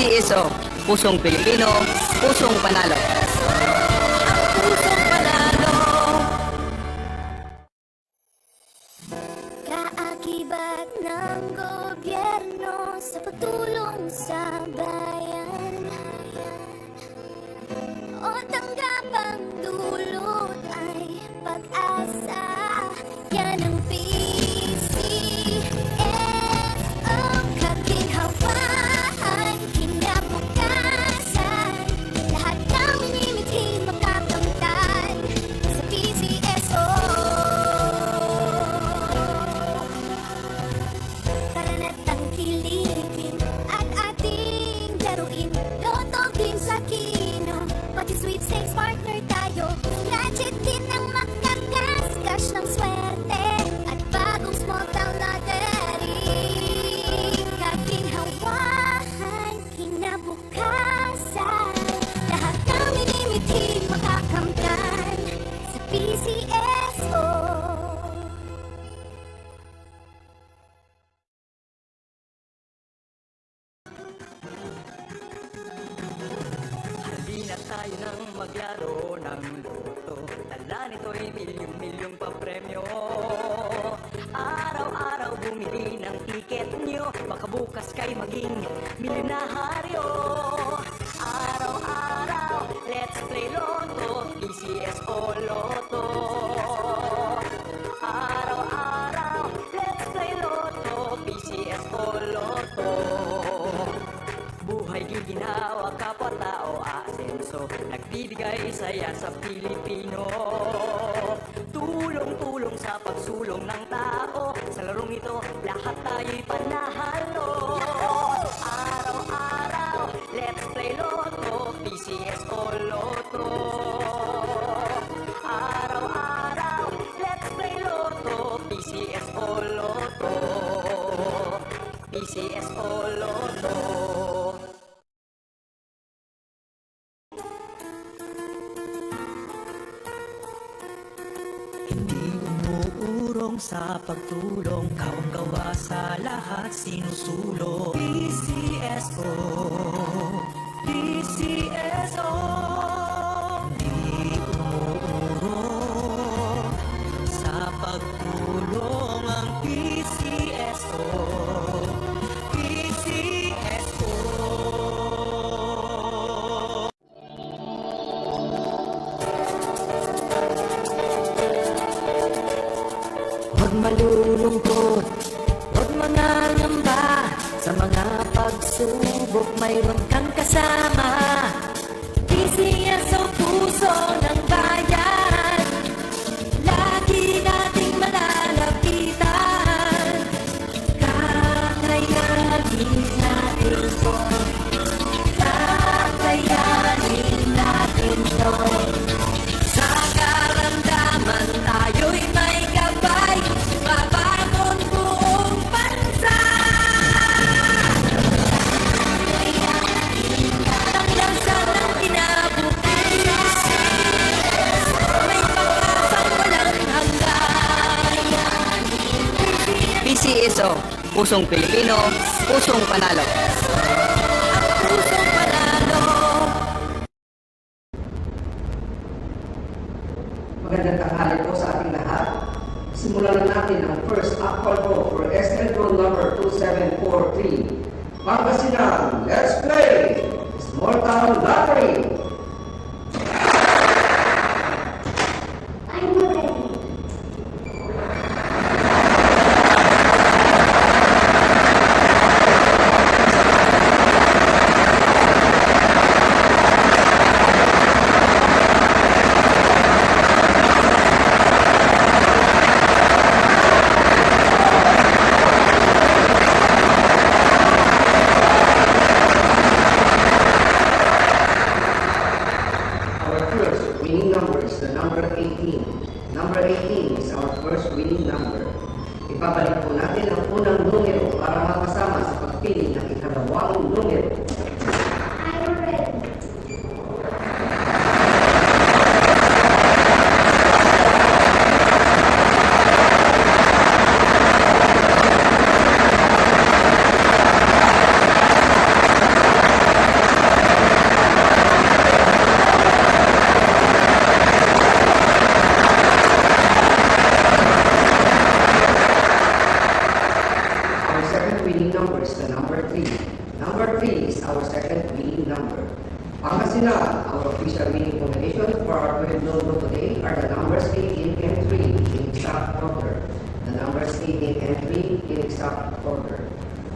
PCSO, Pusong Pilipino, Pusong Panalo. Pusong Panalo. Kaakibat ng gobyerno sa pagtulong sa bayan, o tanggapang dulot ay pag-asa. Yan ang PCSO, kaginhawaan, kinabukasan. Lahat ng minimiting makakamtan sa PCSO. Karanatang kilipin at ating laruin. Lotto din sa kino, pati sweepstakes partner tayo. Gadget din ang makakaskas ng swerte at bagong small town lottery. Kaginhawahan, kinabukasan. Lahat ng minimiting makakamtan sa PCSO. Halina tayo nang maglaro ng loto. Tala nito'y milyong-milyong papremyo. Araw-araw bumili ng tiket nyo, baka bukas kayo maging milyonaryo. Araw-araw, let's play Lotto, PCSO Lotto. Araw-araw, let's play Lotto, PCSO Lotto. Buhay giginawa, kapwa-tao asenso, nagbibigay saya sa Pilipino. Tulong-tulong sa pagsulong ng tao, sa larong ito lahat tayo'y panahalo. Araw-araw, let's play Lotto, PCSO Lotto. Araw-araw, let's play Lotto, PCSO Lotto. PCSO Lotto. Hindi umuurong sa pagtulong, kawang-gawa sa lahat sinusulong. PCSO, PCSO. Hindi umuurong sa pagtulong ang PCSO, PCSO. Huwag malulungkot, huwag mangangamba. Sa mga pagsubok mayroon kang kasama. PCSO, puso ng bayan, lagi nating malalapitan. Kakayanin natin to, kakayanin natin to. Sa karamdaman tayo'y may gabay, mabangon buong bansa. Tanglasan ng kinabukasan, may pag-asang walang hanggan. PCSO, Pusong Pilipino, Pusong Panalo. Pusong Panalo. Magandang tanghali po sa ating lahat. Simulan na natin ang first actual vote for SL Draw number 2743. Pangasinan, let's play Small Town Lottery. I'm ready. in exact order.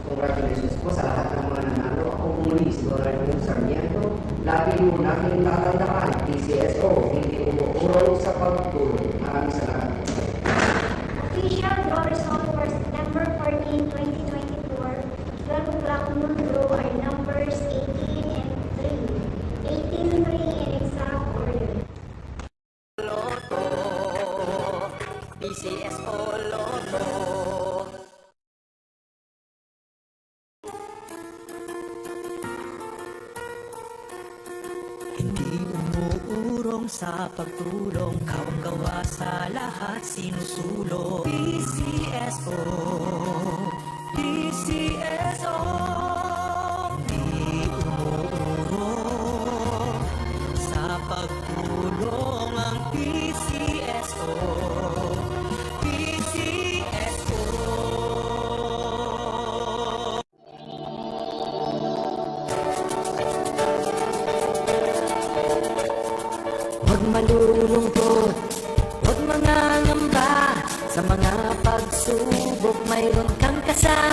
Congratulations po sa lahat ng mga nanalo. Ako muli si Don Ramon Sarmiento. Lagi mo natin tatandaan, PCSO, hindi umuurong sa pagtulong. Maraming salamat. Official draw result for September 14, 2024. 12 o'clock noon draw are numbers 18 and 3. 18, 3 in exact order. Loto, PCSO Loto. Hindi umuurong sa pagtulong, kawang-gawa sa lahat sinusulong. PCSO, PCSO. Hindi umuurong sa pagtulong ang PCSO, PCSO. Huwag malulungkot, huwag mangangamba. Sa mga pagsubok mayroon kang kasama.